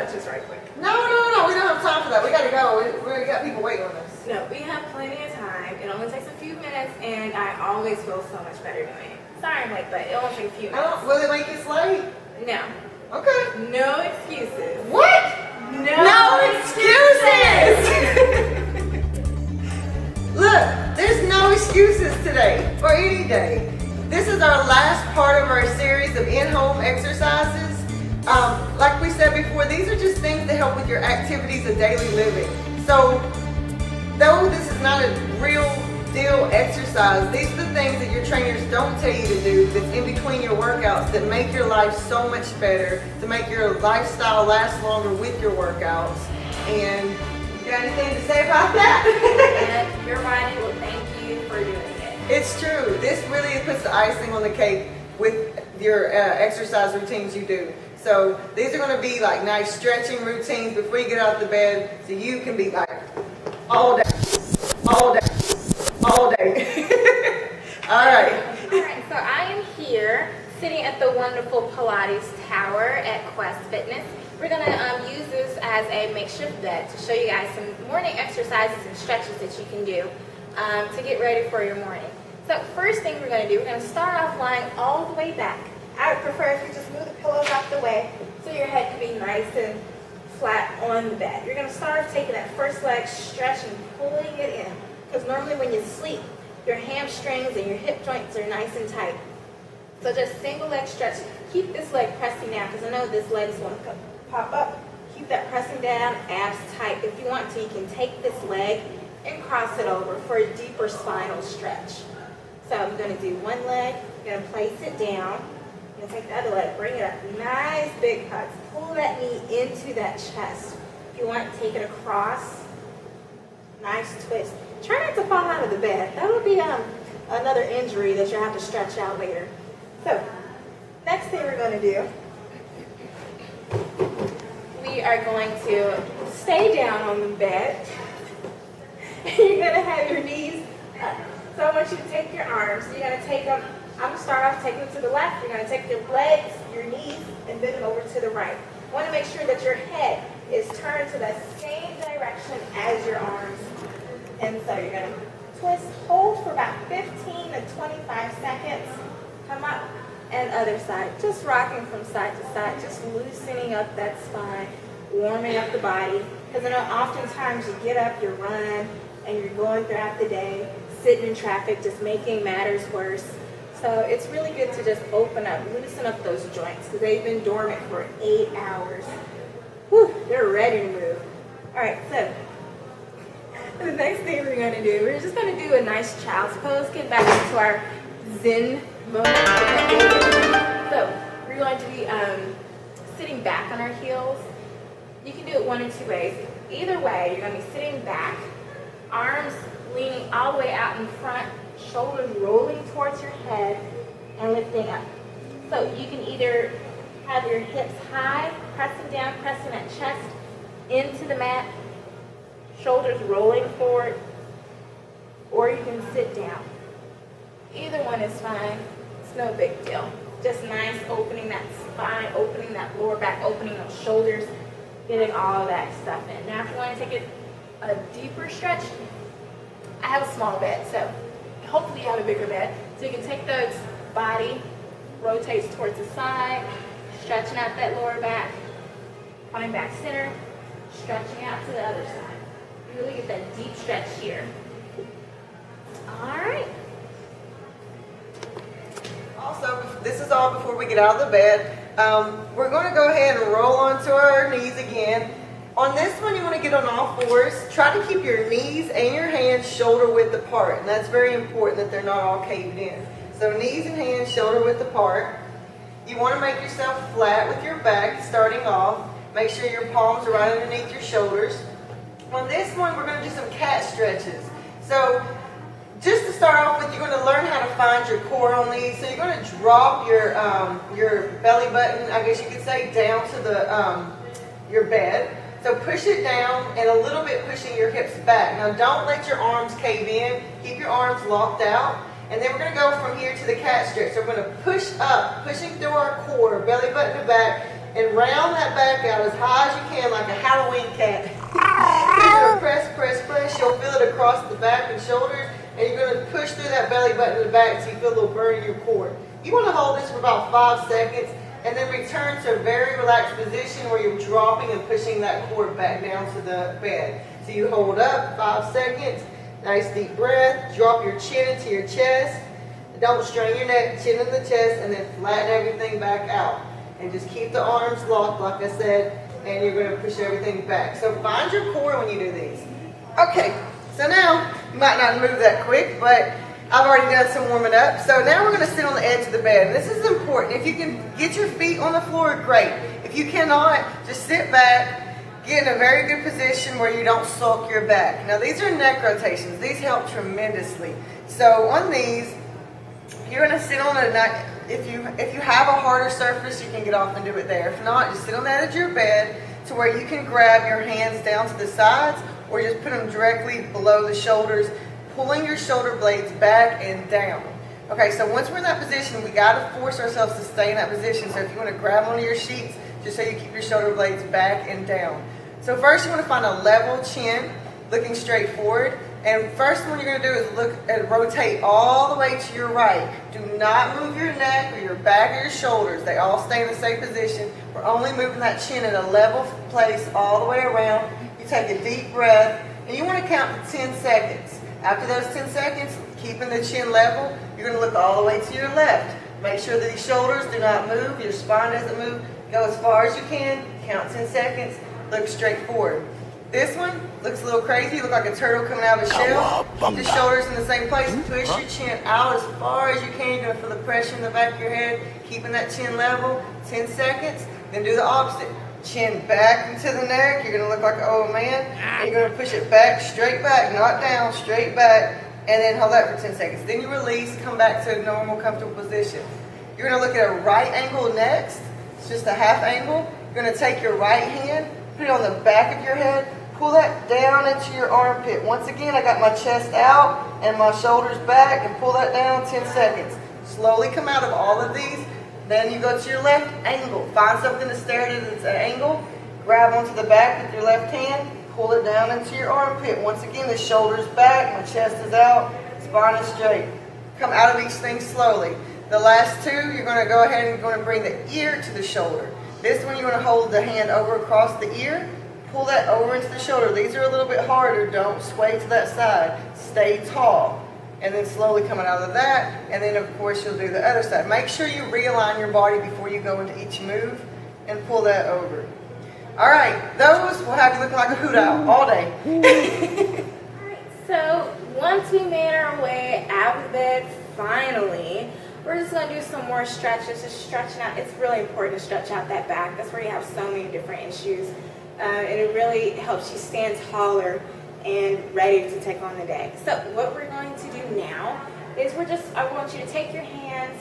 stretches right quick. No, we don't have time for that. We gotta go. We got people waiting on us. No, we have plenty of time. It only takes a few minutes, and I always feel so much better doing it. Sorry I'm late, but it only takes a few minutes. Will it make us late? No. Okay. No excuses. What? No excuses! Look, there's no excuses today, or any day. This is our last part of our series of in-home exercises. Like we said before, these are just things that help with your activities of daily living. So, though this is not a real deal exercise, these are the things that your trainers don't tell you to do that's in between your workouts that make your life so much better, to make your lifestyle last longer with your workouts. And you got anything to say about that? And your body will thank you for doing it. It's true. This really puts the icing on the cake with your exercise routines you do. So these are going to be like nice stretching routines before you get out of the bed, so you can be like all day. All day. All right. So I am here sitting at the wonderful Pilates Tower at Quest Fitness. We're going to use this as a makeshift bed to show you guys some morning exercises and stretches that you can do to get ready for your morning. So first thing we're going to do, we're going to start off lying all the way back. I would prefer if you just move the pillows out the way so your head can be nice and flat on the bed. You're going to start off taking that first leg stretch and pulling it in. Because normally when you sleep, your hamstrings and your hip joints are nice and tight. So just single leg stretch. Keep this leg pressing down because I know this leg is going to pop up. Keep that pressing down, abs tight. If you want to, you can take this leg and cross it over for a deeper spinal stretch. So I'm going to do one leg. I'm going to place it down. I'm going to take the other leg, bring it up. Nice big hugs. Pull that knee into that chest. If you want, take it across. Nice twist. Try not to fall out of the bed. That would be another injury that you'll have to stretch out later. So, next thing we're going to do, we are going to stay down on the bed. You're going to have your knees up. So I want you to take your arms. You're going to take them, I'm going to start off taking them to the left. You're going to take your legs, your knees, and bend them over to the right. You want to make sure that your head is turned to the same direction as your arms. And so you're going to twist, hold for about 15 to 25 seconds. Come up and other side. Just rocking from side to side, just loosening up that spine, warming up the body. Because I know oftentimes you get up, you run, and you're going throughout the day, sitting in traffic, just making matters worse. So it's really good to just open up, loosen up those joints because they've been dormant for 8 hours. Whew, they're ready to move. All right, so the next thing we're going to do, we're just going to do a nice child's pose, get back into our Zen moment. So we're going to be sitting back on our heels. You can do it one of two ways. Either way, you're going to be sitting back, arms leaning all the way out in front, shoulders rolling towards your head and lifting up. So you can either have your hips high, pressing down, pressing that chest into the mat, shoulders rolling forward, or you can sit down. Either one is fine. It's no big deal. Just nice opening that spine, opening that lower back, opening those shoulders, getting all of that stuff in. Now if you want to take it a deeper stretch, I have a small bed, so hopefully you have a bigger bed. So you can take the body, rotates towards the side, stretching out that lower back, coming back center, stretching out to the other side. You really get that deep stretch here. All right. Also, this is all before we get out of the bed. We're going to go ahead and roll onto our knees again. On this one, you want to get on all fours. Try to keep your knees and your hands shoulder width apart. And that's very important that they're not all caved in. So knees and hands shoulder width apart. You want to make yourself flat with your back starting off. Make sure your palms are right underneath your shoulders. On this one, we're going to do some cat stretches. So just to start off with, you're going to learn how to find your core on these. So you're going to drop your belly button, I guess you could say, down to the your bed. So push it down and a little bit pushing your hips back. Now don't let your arms cave in. Keep your arms locked out. And then we're going to go from here to the cat stretch. So we're going to push up, pushing through our core, belly button to back, and round that back out as high as you can, like a Halloween cat. You're going to press, press, press. You'll feel it across the back and shoulders, and you're going to push through that belly button in the back so you feel a little burn in your core. You want to hold this for about 5 seconds, and then return to a very relaxed position where you're dropping and pushing that core back down to the bed. So you hold up 5 seconds, nice deep breath, drop your chin into your chest. Don't strain your neck, chin in the chest, and then flatten everything back out. And just keep the arms locked, like I said, and you're going to push everything back. So find your core when you do these. Okay, so now, you might not move that quick, but I've already done some warming up. So now we're going to sit on the edge of the bed. And this is important. If you can get your feet on the floor, great. If you cannot, just sit back, get in a very good position where you don't sulk your back. Now these are neck rotations. These help tremendously. So on these, you're going to sit on a neck. If you have a harder surface, you can get off and do it there. If not, just sit on the edge of your bed to where you can grab your hands down to the sides or just put them directly below the shoulders, pulling your shoulder blades back and down. Okay, so once we're in that position, we got to force ourselves to stay in that position. So if you want to grab onto your sheets, just so you keep your shoulder blades back and down. So first you want to find a level chin, looking straight forward. And first one you're going to do is look and rotate all the way to your right. Do not move your neck or your back or your shoulders. They all stay in the same position. We're only moving that chin in a level place all the way around. You take a deep breath, and you want to count to 10 seconds. After those 10 seconds, keeping the chin level, you're going to look all the way to your left. Make sure that these shoulders do not move, your spine doesn't move. Go as far as you can, count 10 seconds, look straight forward. This one looks a little crazy. You look like a turtle coming out of a shell. Keep the shoulders in the same place. Push your chin out as far as you can. You're going to feel the pressure in the back of your head. Keeping that chin level. 10 seconds. Then do the opposite. Chin back into the neck. You're going to look like an old man. And you're going to push it back, straight back, not down, straight back. And then hold that for 10 seconds. Then you release, come back to a normal, comfortable position. You're going to look at a right angle next. It's just a half angle. You're going to take your right hand, put it on the back of your head. Pull that down into your armpit. Once again, I got my chest out and my shoulders back, and pull that down 10 seconds. Slowly come out of all of these. Then you go to your left angle. Find something to stare at that's an angle. Grab onto the back with your left hand. Pull it down into your armpit. Once again, the shoulders back, my chest is out, spine is straight. Come out of each thing slowly. The last two, you're going to go ahead and you're going to bring the ear to the shoulder. This one, you're going to hold the hand over across the ear. Pull that over into the shoulder. These are a little bit harder. Don't sway to that side. Stay tall. And then slowly coming out of that. And then, of course, you'll do the other side. Make sure you realign your body before you go into each move. And pull that over. All right. Those will have you looking like a hoot owl all day. All right. So once we made our way out of the bed, finally, we're just going to do some more stretches. Just stretching out. It's really important to stretch out that back. That's where you have so many different issues. And it really helps you stand taller and ready to take on the day. So what we're going to do now is I want you to take your hands,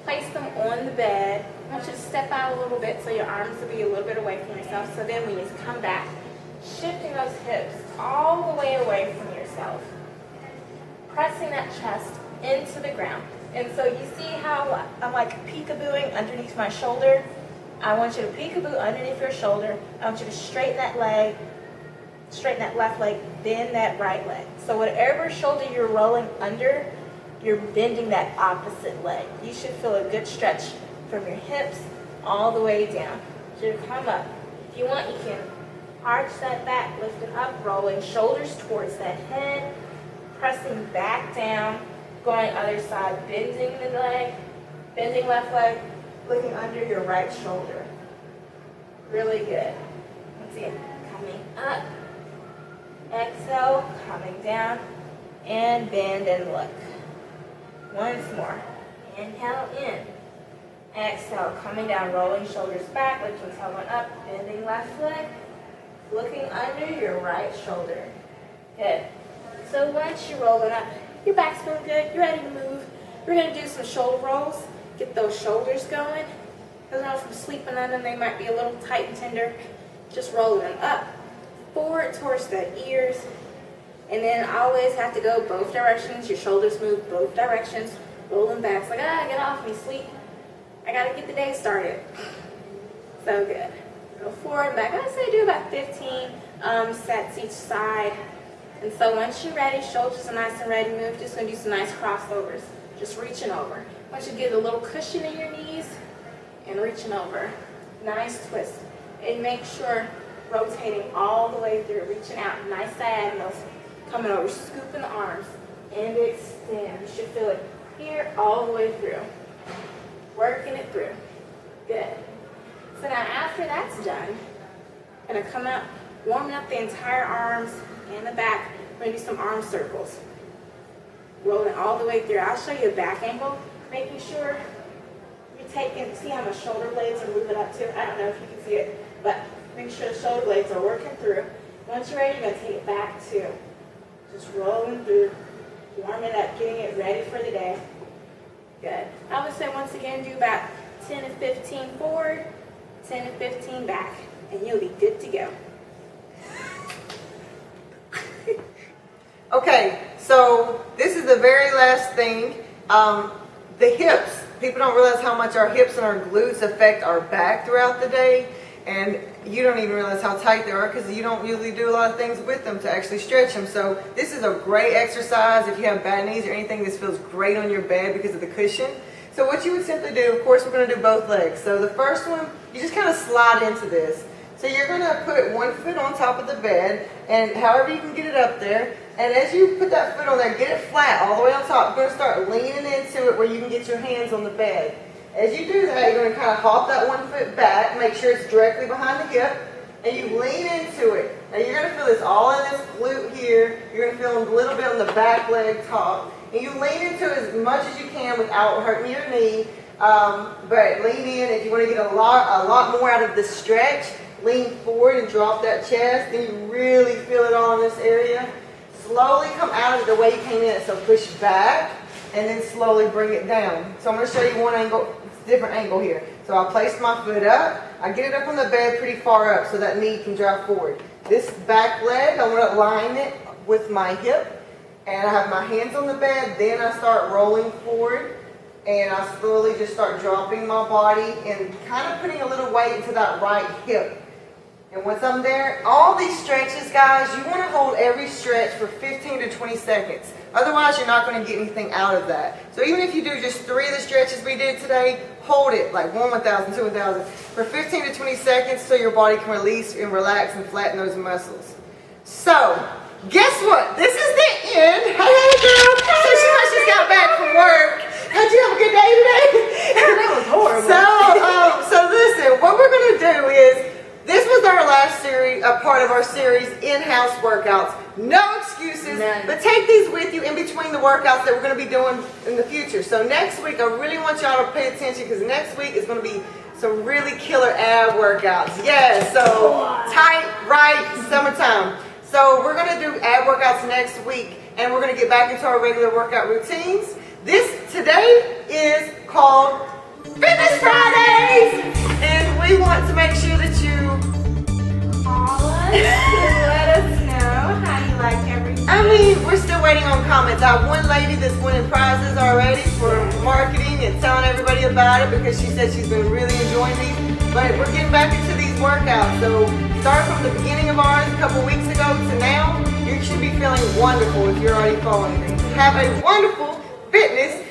place them on the bed. I want you to step out a little bit so your arms will be a little bit away from yourself. So then when you come back, shifting those hips all the way away from yourself, pressing that chest into the ground. And so you see how I'm like peekabooing underneath my shoulder? I want you to peekaboo underneath your shoulder. I want you to straighten that leg, straighten that left leg, bend that right leg. So whatever shoulder you're rolling under, you're bending that opposite leg. You should feel a good stretch from your hips all the way down. So come up. If you want, you can arch that back, lift it up, rolling shoulders towards that head, pressing back down, going other side, bending the leg, bending left leg, looking under your right shoulder. Really good. Once again, coming up, exhale, coming down, and bend and look. Once more. Inhale in. Exhale, coming down, rolling shoulders back, lifting tailbone up, bending left leg, looking under your right shoulder. Good. So once you're rolling up, your back's feeling good, you're ready to move. We're going to do some shoulder rolls. Get those shoulders going. Because I know from sleeping on them, they might be a little tight and tender. Just roll them up, forward towards the ears, and then always have to go both directions. Your shoulders move both directions. Roll them back. It's like, get off me, sleep. I got to get the day started. So good. Go forward and back. I would say do about 15 sets each side. And so once you're ready, shoulders are nice and ready to move. Just going to do some nice crossovers. Just reaching over. Once you get a little cushion in your knees and reaching over. Nice twist. And make sure rotating all the way through. Reaching out. Nice diagonals. Coming over. Scooping the arms. And extend. You should feel it here all the way through. Working it through. Good. So now after that's done, I'm going to come up, warming up the entire arms and the back. We're going to do some arm circles. Rolling all the way through. I'll show you a back angle, making sure you're taking, see how my shoulder blades are moving up too? I don't know if you can see it, but make sure the shoulder blades are working through. Once you're ready, you're going to take it back too. Just rolling through, warming it up, getting it ready for the day. Good. I would say once again, do about 10 to 15 forward, 10 to 15 back, and you'll be good to go. Okay, so this is the very last thing. The hips. People don't realize how much our hips and our glutes affect our back throughout the day. And you don't even realize how tight they are because you don't usually do a lot of things with them to actually stretch them. So this is a great exercise if you have bad knees or anything. This feels great on your bed because of the cushion. So what you would simply do, of course, we're going to do both legs. So the first one, you just kind of slide into this. So you're going to put one foot on top of the bed, and however you can get it up there. And as you put that foot on there, get it flat all the way on top. You're going to start leaning into it where you can get your hands on the bed. As you do that, you're going to kind of hop that one foot back, make sure it's directly behind the hip, and you lean into it. Now you're going to feel this all in this glute here. You're going to feel a little bit on the back leg top. And you lean into it as much as you can without hurting your knee. But lean in. If you want to get a lot more out of the stretch, lean forward and drop that chest. Then you really feel it all in this area. Slowly come out of it the way you came in. So push back and then slowly bring it down. So I'm going to show you one angle, different angle here. So I place my foot up. I get it up on the bed pretty far up so that knee can drive forward. This back leg, I want to line it with my hip. And I have my hands on the bed. Then I start rolling forward. And I slowly just start dropping my body and kind of putting a little weight into that right hip. And once I'm there, all these stretches, guys, you want to hold every stretch for 15 to 20 seconds. Otherwise, you're not going to get anything out of that. So even if you do just 3 of the stretches we did today, hold it like 1 1,000, 2 1,000 for 15 to 20 seconds so your body can release and relax and flatten those muscles. So, guess what? This is the end. Hey, girl. So she must just got back from work. How'd you have a good day today? That was horrible. So listen, what we're going to do is, this was our last series, part of our series, in-house workouts. No excuses, None. but take these with you in between the workouts that we're going to be doing in the future. So next week, I really want y'all to pay attention because next week is going to be some really killer ab workouts. Yeah, so tight, right, summertime. So we're going to do ab workouts next week, and we're going to get back into our regular workout routines. Today is called Fitness Fridays, and we want to make sure that you Call us to let us know how you like everything. I mean, we're still waiting on comments. I have one lady that's winning prizes already for marketing and telling everybody about it because she said she's been really enjoying these. But we're getting back into these workouts. So start from the beginning of ours a couple weeks ago to now. You should be feeling wonderful if you're already following things. Have a wonderful Fitness